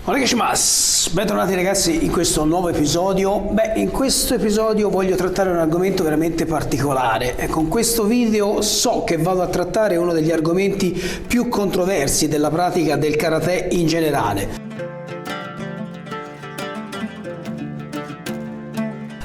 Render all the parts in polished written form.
Onegaishimasu, bentornati ragazzi in questo nuovo episodio. In questo episodio voglio trattare un argomento veramente particolare e con questo video so che vado a trattare uno degli argomenti più controversi della pratica del karate in generale.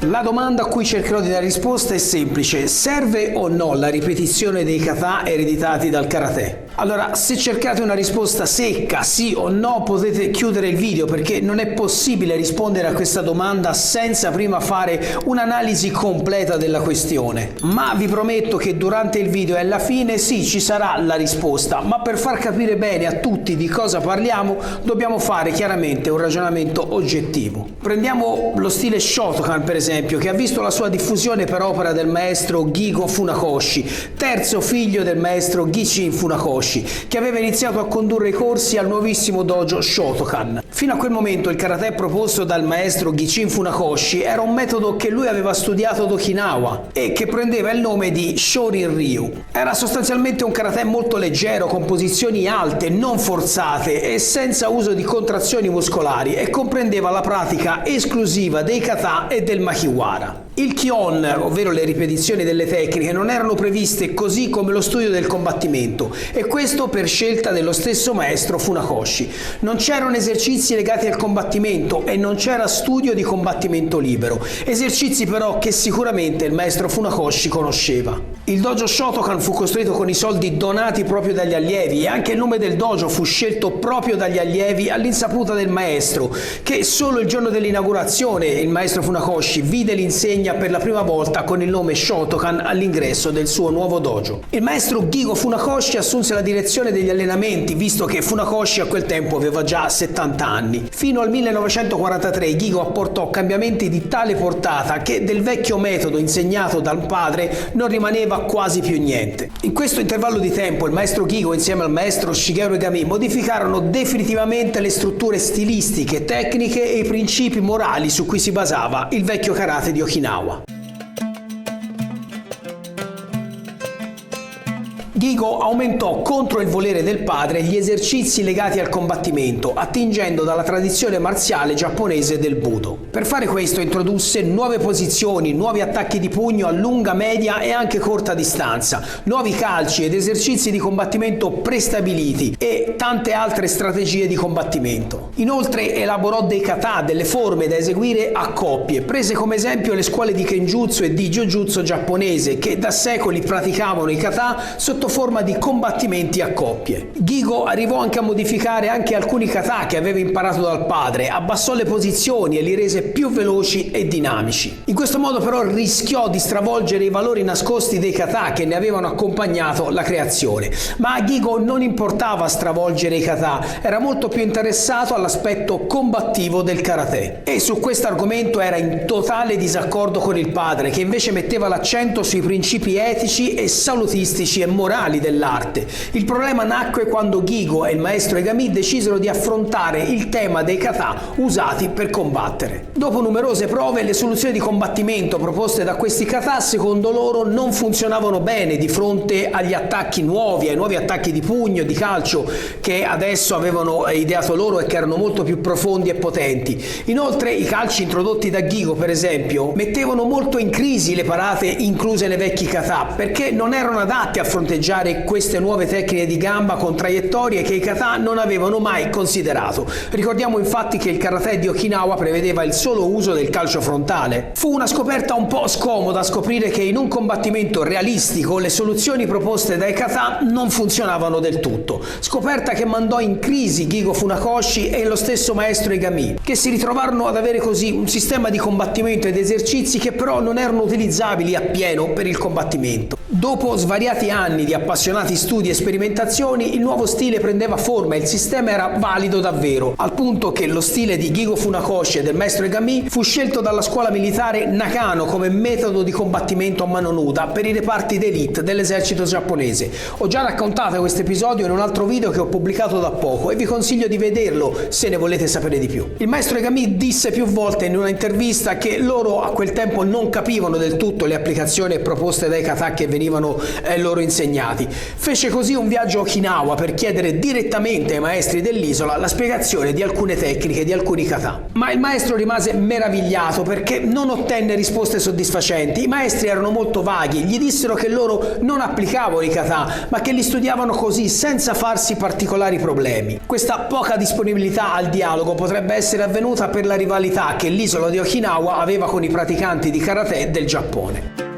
La domanda a cui cercherò di dare risposta è semplice: serve o no la ripetizione dei kata ereditati dal karate? Allora, se cercate una risposta secca, sì o no, potete chiudere il video perché non è possibile rispondere a questa domanda senza prima fare un'analisi completa della questione. Ma vi prometto che durante il video e alla fine sì, ci sarà la risposta, ma per far capire bene a tutti di cosa parliamo dobbiamo fare chiaramente un ragionamento oggettivo. Prendiamo lo stile Shotokan per esempio, che ha visto la sua diffusione per opera del maestro Gigo Funakoshi, terzo figlio del maestro Gichin Funakoshi, che aveva iniziato a condurre i corsi al nuovissimo dojo Shotokan. Fino a quel momento il karate proposto dal maestro Gichin Funakoshi era un metodo che lui aveva studiato ad Okinawa e che prendeva il nome di Shorin Ryu. Era sostanzialmente un karate molto leggero, con posizioni alte, non forzate e senza uso di contrazioni muscolari, e comprendeva la pratica esclusiva dei kata e del makiwara. Il Kyon, ovvero le ripetizioni delle tecniche, non erano previste, così come lo studio del combattimento, e questo per scelta dello stesso maestro Funakoshi. Non c'erano esercizi legati al combattimento e non c'era studio di combattimento libero, esercizi però che sicuramente il maestro Funakoshi conosceva. Il dojo Shotokan fu costruito con i soldi donati proprio dagli allievi e anche il nome del dojo fu scelto proprio dagli allievi all'insaputa del maestro, che solo il giorno dell'inaugurazione il maestro Funakoshi vide l'insegna per la prima volta con il nome Shotokan all'ingresso del suo nuovo dojo. Il maestro Gigo Funakoshi assunse la direzione degli allenamenti, visto che Funakoshi a quel tempo aveva già 70 anni. Fino al 1943 Gigo apportò cambiamenti di tale portata che del vecchio metodo insegnato dal padre non rimaneva quasi più niente. In questo intervallo di tempo il maestro Gigo insieme al maestro Shigeru Egami modificarono definitivamente le strutture stilistiche, tecniche e i principi morali su cui si basava il vecchio karate di Okinawa. Gigo aumentò contro il volere del padre gli esercizi legati al combattimento, attingendo dalla tradizione marziale giapponese del Budo. Per fare questo introdusse nuove posizioni, nuovi attacchi di pugno a lunga, media e anche corta distanza, nuovi calci ed esercizi di combattimento prestabiliti e tante altre strategie di combattimento. Inoltre elaborò dei kata, delle forme da eseguire a coppie, prese come esempio le scuole di Kenjutsu e di Jojutsu giapponese, che da secoli praticavano i kata sotto forma di combattimenti a coppie. Gigo arrivò anche a modificare anche alcuni kata che aveva imparato dal padre, abbassò le posizioni e li rese più veloci e dinamici. In questo modo però rischiò di stravolgere i valori nascosti dei kata che ne avevano accompagnato la creazione. Ma a Gigo non importava stravolgere i kata, era molto più interessato all'aspetto combattivo del karate. E su questo argomento era in totale disaccordo con il padre, che invece metteva l'accento sui principi etici e salutistici e morali dell'arte. Il problema nacque quando Gigo e il maestro Egami decisero di affrontare il tema dei kata usati per combattere. Dopo numerose prove, le soluzioni di combattimento proposte da questi kata secondo loro non funzionavano bene di fronte agli attacchi nuovi, ai nuovi attacchi di pugno, di calcio che adesso avevano ideato loro e che erano molto più profondi e potenti. Inoltre i calci introdotti da Gigo, per esempio, mettevano molto in crisi le parate incluse nei vecchi kata, perché non erano adatti a fronteggiare queste nuove tecniche di gamba con traiettorie che i kata non avevano mai considerato. Ricordiamo infatti che il karate di Okinawa prevedeva il solo uso del calcio frontale. Fu una scoperta un po' scomoda scoprire che in un combattimento realistico le soluzioni proposte dai kata non funzionavano del tutto. Scoperta che mandò in crisi Gigo Funakoshi e lo stesso maestro Egami, che si ritrovarono ad avere così un sistema di combattimento ed esercizi che però non erano utilizzabili appieno per il combattimento. Dopo svariati anni di appassionati studi e sperimentazioni, il nuovo stile prendeva forma e il sistema era valido davvero, al punto che lo stile di Gigo Funakoshi e del maestro Egami fu scelto dalla scuola militare Nakano come metodo di combattimento a mano nuda per i reparti d'élite dell'esercito giapponese. Ho già raccontato questo episodio in un altro video che ho pubblicato da poco e vi consiglio di vederlo se ne volete sapere di più. Il maestro Egami disse più volte in una intervista che loro a quel tempo non capivano del tutto le applicazioni proposte dai kata che venivano venivano loro insegnati. Fece così un viaggio a Okinawa per chiedere direttamente ai maestri dell'isola la spiegazione di alcune tecniche, di alcuni kata. Ma il maestro rimase meravigliato perché non ottenne risposte soddisfacenti. I maestri erano molto vaghi, gli dissero che loro non applicavano i kata, ma che li studiavano così senza farsi particolari problemi. Questa poca disponibilità al dialogo potrebbe essere avvenuta per la rivalità che l'isola di Okinawa aveva con i praticanti di karate del Giappone.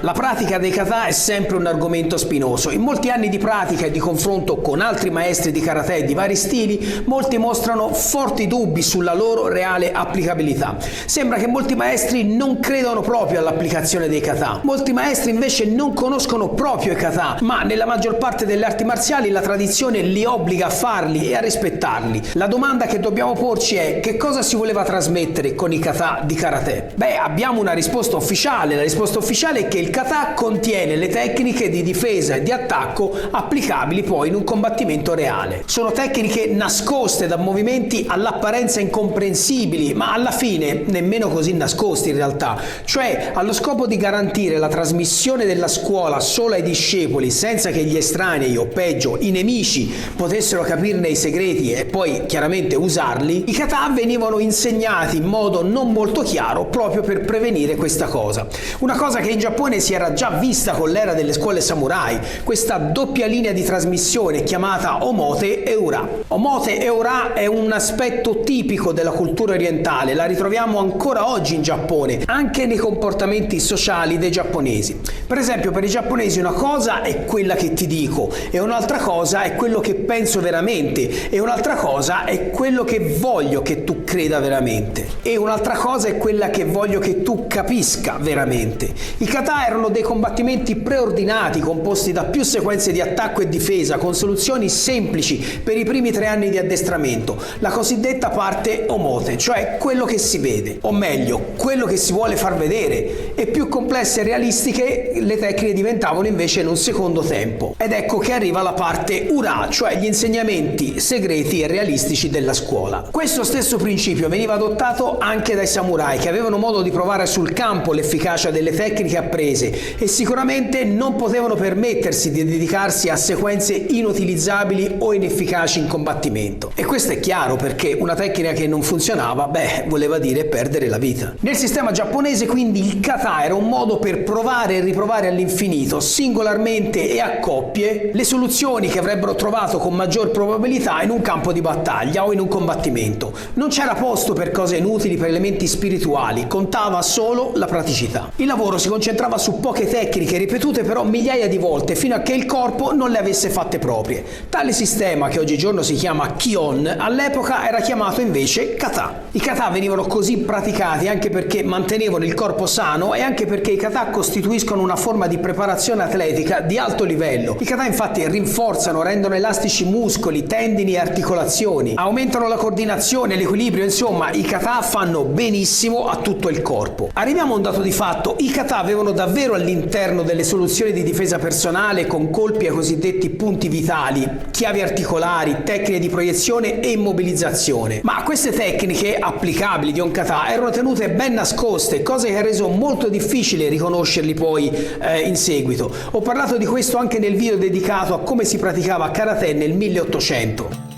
La pratica dei kata è sempre un argomento spinoso. In molti anni di pratica e di confronto con altri maestri di karate di vari stili, molti mostrano forti dubbi sulla loro reale applicabilità. Sembra che molti maestri non credano proprio all'applicazione dei kata. Molti maestri invece non conoscono proprio i kata, ma nella maggior parte delle arti marziali la tradizione li obbliga a farli e a rispettarli. La domanda che dobbiamo porci è: che cosa si voleva trasmettere con i kata di karate? Abbiamo una risposta ufficiale. La risposta ufficiale è che il kata contiene le tecniche di difesa e di attacco applicabili poi in un combattimento reale. Sono tecniche nascoste da movimenti all'apparenza incomprensibili, ma alla fine nemmeno così nascosti in realtà, cioè allo scopo di garantire la trasmissione della scuola solo ai discepoli senza che gli estranei o peggio i nemici potessero capirne i segreti e poi chiaramente usarli. I kata venivano insegnati in modo non molto chiaro proprio per prevenire questa cosa. Una cosa che in Giappone si era già vista con l'era delle scuole samurai, questa doppia linea di trasmissione chiamata Omote e Ura. Omote e Ura è un aspetto tipico della cultura orientale, la ritroviamo ancora oggi in Giappone, anche nei comportamenti sociali dei giapponesi. Per esempio, per i giapponesi una cosa è quella che ti dico, e un'altra cosa è quello che penso veramente, e un'altra cosa è quello che voglio che tu creda veramente, e un'altra cosa è quella che voglio che tu capisca veramente. I kata erano dei combattimenti preordinati composti da più sequenze di attacco e difesa con soluzioni semplici per i primi 3 anni di addestramento, la cosiddetta parte Omote, cioè quello che si vede, o meglio, quello che si vuole far vedere, e più complesse e realistiche le tecniche diventavano invece in un secondo tempo. Ed ecco che arriva la parte Ura, cioè gli insegnamenti segreti e realistici della scuola. Questo stesso principio veniva adottato anche dai samurai, che avevano modo di provare sul campo l'efficacia delle tecniche apprese e sicuramente non potevano permettersi di dedicarsi a sequenze inutilizzabili o inefficaci in combattimento. E questo è chiaro, perché una tecnica che non funzionava, voleva dire perdere la vita. Nel sistema giapponese quindi il kata era un modo per provare e riprovare all'infinito, singolarmente e a coppie, le soluzioni che avrebbero trovato con maggior probabilità in un campo di battaglia o in un combattimento. Non c'era posto per cose inutili, per elementi spirituali, contava solo la praticità. Il lavoro si concentrava su poche tecniche ripetute però migliaia di volte fino a che il corpo non le avesse fatte proprie. Tale sistema, che oggigiorno si chiama Kion, all'epoca era chiamato invece kata. I kata venivano così praticati anche perché mantenevano il corpo sano e anche perché i kata costituiscono una forma di preparazione atletica di alto livello. I kata infatti rinforzano, rendono elastici muscoli, tendini e articolazioni, aumentano la coordinazione, l'equilibrio, insomma i kata fanno benissimo a tutto il corpo. Arriviamo a un dato di fatto: i kata avevano davvero all'interno delle soluzioni di difesa personale con colpi ai cosiddetti punti vitali, chiavi articolari, tecniche di proiezione e immobilizzazione. Ma queste tecniche applicabili di un kata erano tenute ben nascoste, cosa che ha reso molto difficile riconoscerli poi in seguito. Ho parlato di questo anche nel video dedicato a come si praticava karate nel 1800.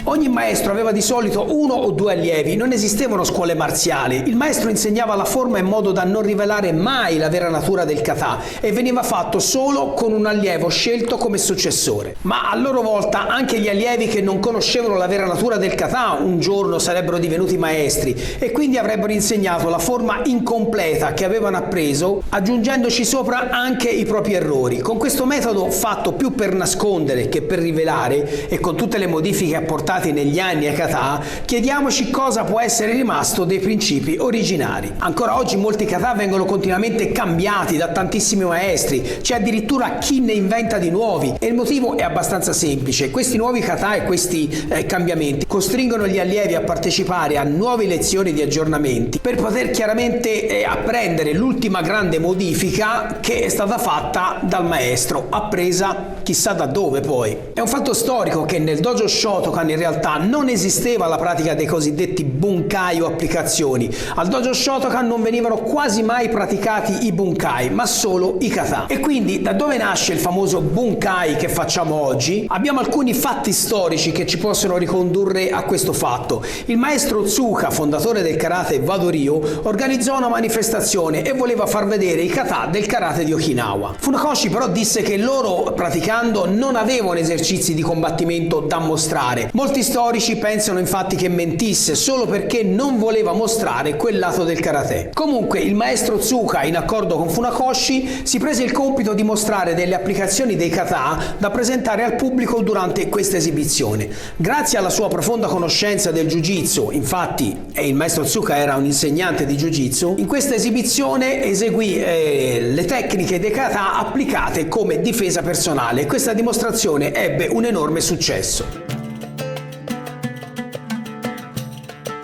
Ogni maestro aveva di solito 1 o 2 allievi, non esistevano scuole marziali. Il maestro insegnava la forma in modo da non rivelare mai la vera natura del kata e veniva fatto solo con un allievo scelto come successore. Ma a loro volta anche gli allievi che non conoscevano la vera natura del kata un giorno sarebbero divenuti maestri e quindi avrebbero insegnato la forma incompleta che avevano appreso, aggiungendoci sopra anche i propri errori. Con questo metodo, fatto più per nascondere che per rivelare e con tutte le modifiche apportate negli anni ai kata, chiediamoci cosa può essere rimasto dei principi originari. Ancora oggi molti kata vengono continuamente cambiati da tantissimi maestri, c'è addirittura chi ne inventa di nuovi e il motivo è abbastanza semplice: questi nuovi kata e questi cambiamenti costringono gli allievi a partecipare a nuove lezioni di aggiornamenti per poter chiaramente apprendere l'ultima grande modifica che è stata fatta dal maestro, appresa chissà da dove poi. È un fatto storico che nel dojo Shotokan, il realtà non esisteva la pratica dei cosiddetti bunkai o applicazioni. Al dojo Shotokan non venivano quasi mai praticati i bunkai, ma solo i kata. E quindi da dove nasce il famoso bunkai che facciamo oggi? Abbiamo alcuni fatti storici che ci possono ricondurre a questo fatto. Il maestro Tsuka, fondatore del karate Wado-ryu, organizzò una manifestazione e voleva far vedere i kata del karate di Okinawa. Funakoshi però disse che loro praticando non avevano esercizi di combattimento da mostrare. Molti storici pensano infatti che mentisse solo perché non voleva mostrare quel lato del karate. Comunque il maestro Tsuka, in accordo con Funakoshi, si prese il compito di mostrare delle applicazioni dei kata da presentare al pubblico durante questa esibizione. Grazie alla sua profonda conoscenza del jiu-jitsu, infatti il maestro Tsuka era un insegnante di jiu-jitsu, in questa esibizione eseguì le tecniche dei kata applicate come difesa personale. Questa dimostrazione ebbe un enorme successo.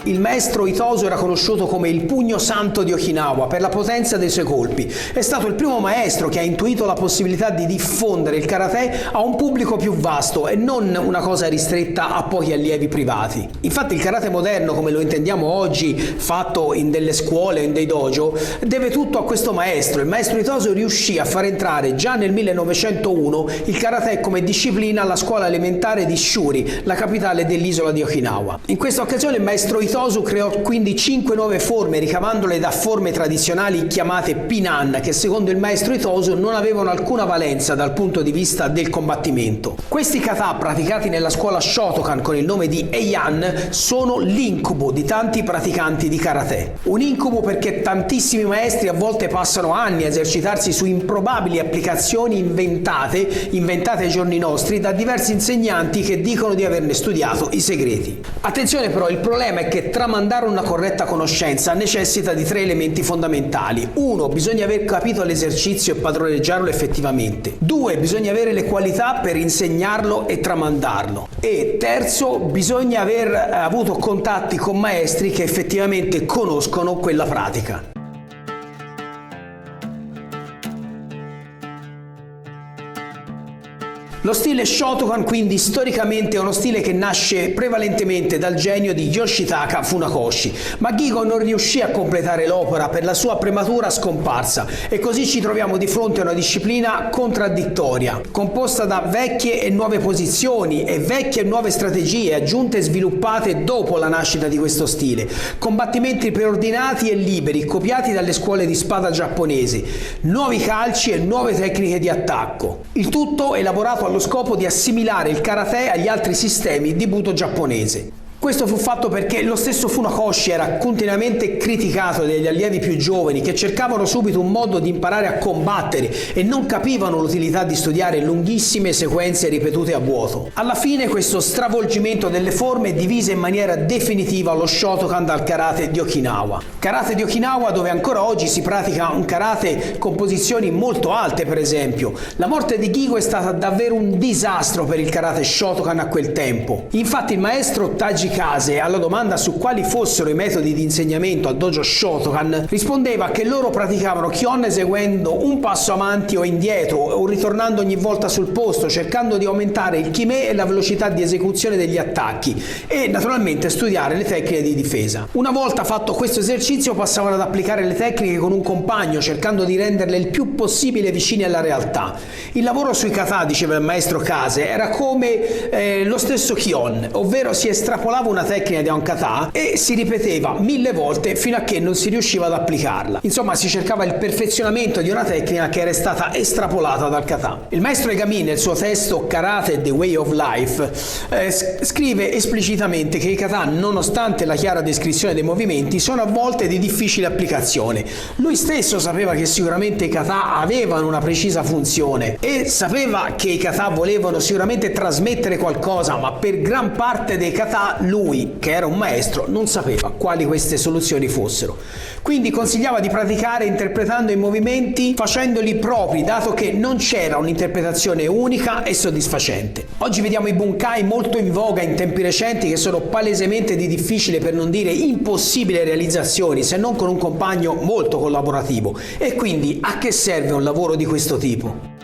Il maestro Itosu era conosciuto come il pugno santo di Okinawa per la potenza dei suoi colpi. È stato il primo maestro che ha intuito la possibilità di diffondere il karate a un pubblico più vasto e non una cosa ristretta a pochi allievi privati. Infatti il karate moderno, come lo intendiamo oggi, fatto in delle scuole o in dei dojo, deve tutto a questo maestro. Il maestro Itosu riuscì a far entrare già nel 1901 il karate come disciplina alla scuola elementare di Shuri, la capitale dell'isola di Okinawa. In questa occasione il maestro Itosu creò quindi 5 nuove forme, ricavandole da forme tradizionali chiamate Pinan, che secondo il maestro Itosu non avevano alcuna valenza dal punto di vista del combattimento. Questi kata, praticati nella scuola Shotokan con il nome di Eian, sono l'incubo di tanti praticanti di karate. Un incubo perché tantissimi maestri a volte passano anni a esercitarsi su improbabili applicazioni inventate ai giorni nostri da diversi insegnanti che dicono di averne studiato i segreti. Attenzione però, il problema è che tramandare una corretta conoscenza necessita di 3 elementi fondamentali. 1. Bisogna aver capito l'esercizio e padroneggiarlo effettivamente. 2. Bisogna avere le qualità per insegnarlo e tramandarlo. E terzo, bisogna aver avuto contatti con maestri che effettivamente conoscono quella pratica. Lo stile Shotokan quindi storicamente è uno stile che nasce prevalentemente dal genio di Yoshitaka Funakoshi, ma Gigo non riuscì a completare l'opera per la sua prematura scomparsa e così ci troviamo di fronte a una disciplina contraddittoria, composta da vecchie e nuove posizioni e vecchie e nuove strategie aggiunte e sviluppate dopo la nascita di questo stile, combattimenti preordinati e liberi copiati dalle scuole di spada giapponesi, nuovi calci e nuove tecniche di attacco. Il tutto elaborato allo scopo di assimilare il karate agli altri sistemi di budo giapponese. Questo fu fatto perché lo stesso Funakoshi era continuamente criticato dagli allievi più giovani che cercavano subito un modo di imparare a combattere e non capivano l'utilità di studiare lunghissime sequenze ripetute a vuoto. Alla fine questo stravolgimento delle forme divise in maniera definitiva lo Shotokan dal karate di Okinawa. Karate di Okinawa dove ancora oggi si pratica un karate con posizioni molto alte, per esempio. La morte di Gigo è stata davvero un disastro per il karate Shotokan a quel tempo. Infatti il maestro Taji Kase, alla domanda su quali fossero i metodi di insegnamento al dojo Shotokan, rispondeva che loro praticavano Kyon eseguendo un passo avanti o indietro o ritornando ogni volta sul posto, cercando di aumentare il kime e la velocità di esecuzione degli attacchi e naturalmente studiare le tecniche di difesa. Una volta fatto questo esercizio passavano ad applicare le tecniche con un compagno, cercando di renderle il più possibile vicine alla realtà. Il lavoro sui kata, diceva il maestro Kase, era come lo stesso Kyon, ovvero si estrapolava una tecnica da un kata e si ripeteva 1000 volte fino a che non si riusciva ad applicarla. Insomma, si cercava il perfezionamento di una tecnica che era stata estrapolata dal kata. Il maestro Egami nel suo testo Karate The Way of Life scrive esplicitamente che i kata, nonostante la chiara descrizione dei movimenti, sono a volte di difficile applicazione. Lui stesso sapeva che sicuramente i kata avevano una precisa funzione e sapeva che i kata volevano sicuramente trasmettere qualcosa, ma per gran parte dei kata lui, che era un maestro, non sapeva quali queste soluzioni fossero. Quindi consigliava di praticare interpretando i movimenti, facendoli propri, dato che non c'era un'interpretazione unica e soddisfacente. Oggi vediamo i bunkai molto in voga in tempi recenti che sono palesemente di difficile, per non dire impossibile realizzazione, se non con un compagno molto collaborativo. E quindi a che serve un lavoro di questo tipo?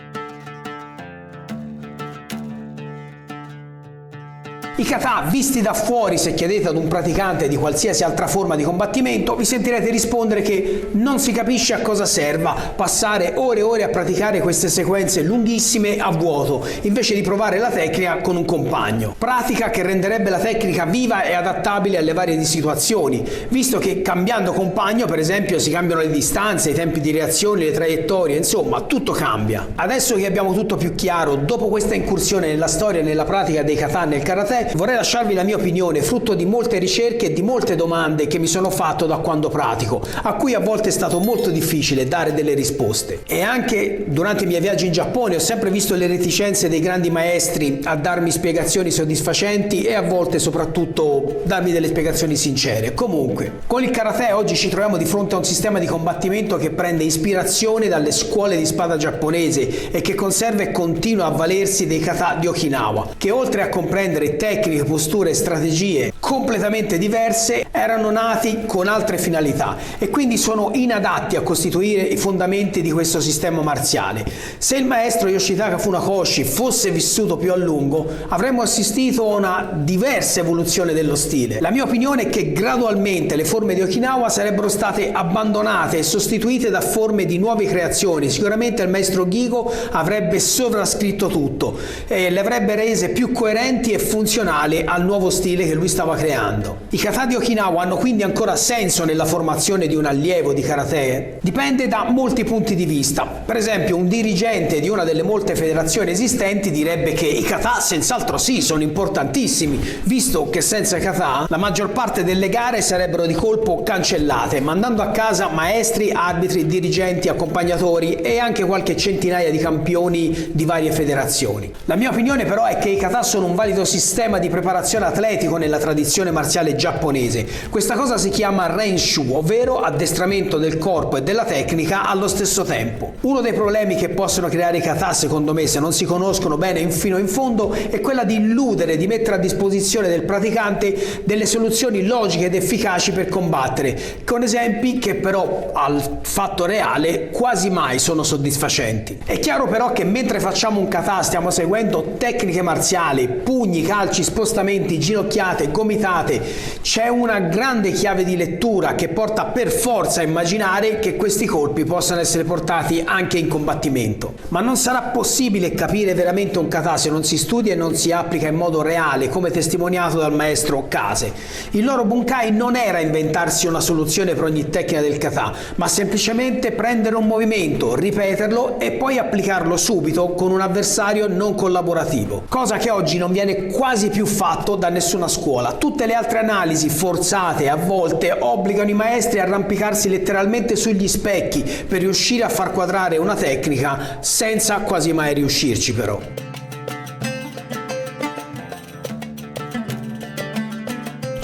I kata visti da fuori, se chiedete ad un praticante di qualsiasi altra forma di combattimento, vi sentirete rispondere che non si capisce a cosa serva passare ore e ore a praticare queste sequenze lunghissime a vuoto, invece di provare la tecnica con un compagno. Pratica che renderebbe la tecnica viva e adattabile alle varie situazioni, visto che cambiando compagno, per esempio, si cambiano le distanze, i tempi di reazione, le traiettorie, insomma, tutto cambia. Adesso che abbiamo tutto più chiaro, dopo questa incursione nella storia e nella pratica dei kata nel karate, vorrei lasciarvi la mia opinione, frutto di molte ricerche e di molte domande che mi sono fatto da quando pratico, a cui a volte è stato molto difficile dare delle risposte. E anche durante i miei viaggi in Giappone ho sempre visto le reticenze dei grandi maestri a darmi spiegazioni soddisfacenti e a volte soprattutto darmi delle spiegazioni sincere. Comunque, con il karate oggi ci troviamo di fronte a un sistema di combattimento che prende ispirazione dalle scuole di spada giapponese e che conserva e continua a avvalersi dei kata di Okinawa, che oltre a comprendere tecniche, posture e strategie completamente diverse, erano nati con altre finalità e quindi sono inadatti a costituire i fondamenti di questo sistema marziale. Se il maestro Yoshitaka Funakoshi fosse vissuto più a lungo, avremmo assistito a una diversa evoluzione dello stile. La mia opinione è che gradualmente le forme di Okinawa sarebbero state abbandonate e sostituite da forme di nuove creazioni. Sicuramente il maestro Gigo avrebbe sovrascritto tutto e le avrebbe rese più coerenti e funzionali al nuovo stile che lui stava creando. I kata di Okinawa hanno quindi ancora senso nella formazione di un allievo di karate? Dipende da molti punti di vista. Per esempio, un dirigente di una delle molte federazioni esistenti direbbe che i kata senz'altro sì, sono importantissimi, visto che senza kata la maggior parte delle gare sarebbero di colpo cancellate, mandando a casa maestri, arbitri, dirigenti, accompagnatori e anche qualche centinaia di campioni di varie federazioni. La mia opinione però è che i kata sono un valido sistema di preparazione atletico nella tradizione marziale giapponese. Questa cosa si chiama Renshu, ovvero addestramento del corpo e della tecnica allo stesso tempo. Uno dei problemi che possono creare i kata, secondo me, se non si conoscono bene fino in fondo, è quella di illudere, di mettere a disposizione del praticante delle soluzioni logiche ed efficaci per combattere, con esempi che però al fatto reale quasi mai sono soddisfacenti. È chiaro però che mentre facciamo un kata stiamo seguendo tecniche marziali, pugni, calci, spostamenti, ginocchiate, gomitate. C'è una grande chiave di lettura che porta per forza a immaginare che questi colpi possano essere portati anche in combattimento. Ma non sarà possibile capire veramente un kata se non si studia e non si applica in modo reale, come testimoniato dal maestro Kase. Il loro bunkai non era inventarsi una soluzione per ogni tecnica del kata, ma semplicemente prendere un movimento, ripeterlo e poi applicarlo subito con un avversario non collaborativo, cosa che oggi non viene quasi più fatto da nessuna scuola. Tutte le altre analisi forzate a volte obbligano i maestri a arrampicarsi letteralmente sugli specchi per riuscire a far quadrare una tecnica senza quasi mai riuscirci però.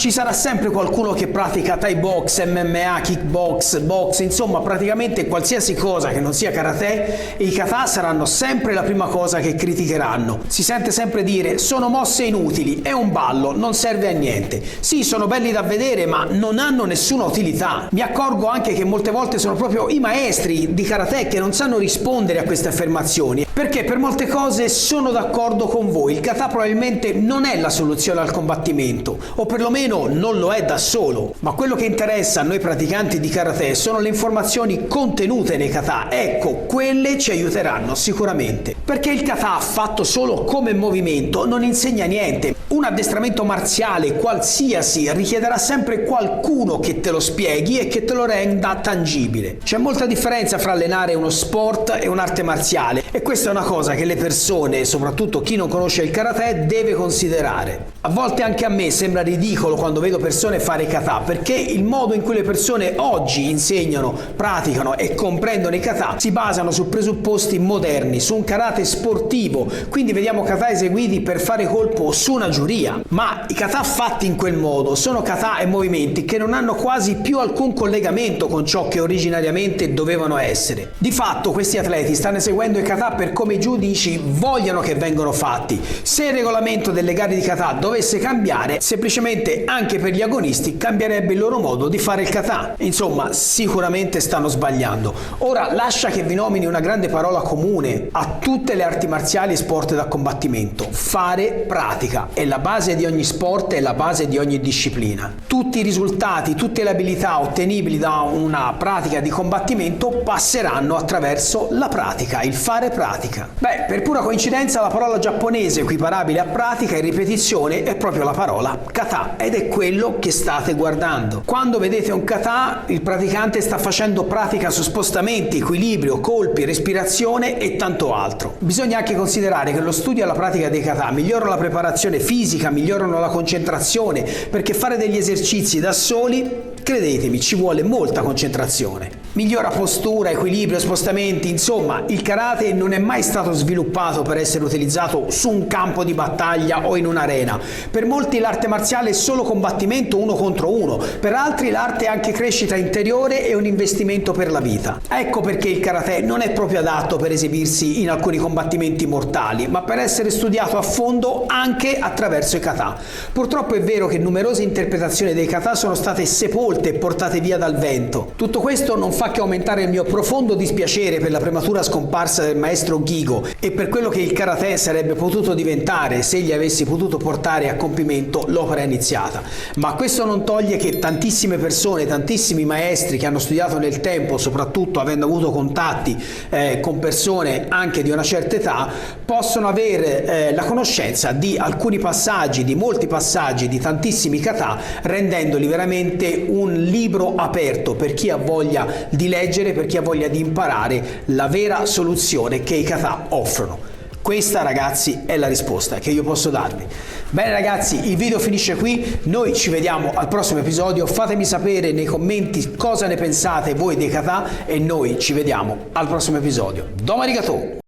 Ci sarà sempre qualcuno che pratica Thai box, MMA, kickbox, box, insomma praticamente qualsiasi cosa che non sia karate, e i kata saranno sempre la prima cosa che criticheranno. Si sente sempre dire: sono mosse inutili, è un ballo, non serve a niente. Sì, sono belli da vedere, ma non hanno nessuna utilità. Mi accorgo anche che molte volte sono proprio i maestri di karate che non sanno rispondere a queste affermazioni, perché per molte cose sono d'accordo con voi. Il kata probabilmente non è la soluzione al combattimento, o perlomeno non lo è da solo, ma quello che interessa a noi praticanti di karate sono le informazioni contenute nei kata. Ecco, quelle ci aiuteranno sicuramente, perché il kata fatto solo come movimento non insegna niente. Un addestramento marziale qualsiasi richiederà sempre qualcuno che te lo spieghi e che te lo renda tangibile. C'è molta differenza fra allenare uno sport e un'arte marziale, e questa è una cosa che le persone, soprattutto chi non conosce il karate, deve considerare. A volte anche a me sembra ridicolo quando vedo persone fare kata, perché il modo in cui le persone oggi insegnano, praticano e comprendono i kata si basano su presupposti moderni, su un karate sportivo. Quindi vediamo kata eseguiti per fare colpo su una giuria, ma i kata fatti in quel modo sono kata e movimenti che non hanno quasi più alcun collegamento con ciò che originariamente dovevano essere. Di fatto questi atleti stanno eseguendo i kata per per come i giudici vogliono che vengano fatti. Se il regolamento delle gare di kata dovesse cambiare, semplicemente anche per gli agonisti cambierebbe il loro modo di fare il kata. Insomma, sicuramente stanno sbagliando. Ora lascia che vi nomini una grande parola comune a tutte le arti marziali e sport da combattimento: fare pratica. È la base di ogni sport, è la base di ogni disciplina. Tutti i risultati, tutte le abilità ottenibili da una pratica di combattimento passeranno attraverso la pratica, il fare pratica. Beh, per pura coincidenza la parola giapponese equiparabile a pratica e ripetizione è proprio la parola kata, ed è quello che state guardando. Quando vedete un kata, il praticante sta facendo pratica su spostamenti, equilibrio, colpi, respirazione e tanto altro. Bisogna anche considerare che lo studio e la pratica dei kata migliorano la preparazione fisica, migliorano la concentrazione, perché fare degli esercizi da soli, credetemi, ci vuole molta concentrazione. Migliora postura, equilibrio, spostamenti, insomma, il karate non è mai stato sviluppato per essere utilizzato su un campo di battaglia o in un'arena. Per molti l'arte marziale è solo combattimento uno contro uno, per altri l'arte è anche crescita interiore e un investimento per la vita. Ecco perché il karate non è proprio adatto per esibirsi in alcuni combattimenti mortali, ma per essere studiato a fondo anche attraverso i kata. Purtroppo è vero che numerose interpretazioni dei kata sono state sepolte e portate via dal vento. Tutto questo non fa che aumentare il mio profondo dispiacere per la prematura scomparsa del maestro Gigo e per quello che il karate sarebbe potuto diventare se egli avessi potuto portare a compimento l'opera iniziata. Ma questo non toglie che tantissime persone, tantissimi maestri che hanno studiato nel tempo, soprattutto avendo avuto contatti con persone anche di una certa età, possono avere la conoscenza di alcuni passaggi, di molti passaggi, di tantissimi kata, rendendoli veramente un libro aperto per chi ha voglia di leggere, per chi ha voglia di imparare la vera soluzione che i kata offrono. Questa, ragazzi, è la risposta che io posso darvi. Bene ragazzi, il video finisce qui, noi ci vediamo al prossimo episodio, fatemi sapere nei commenti cosa ne pensate voi dei kata e noi ci vediamo al prossimo episodio. Domo arigato!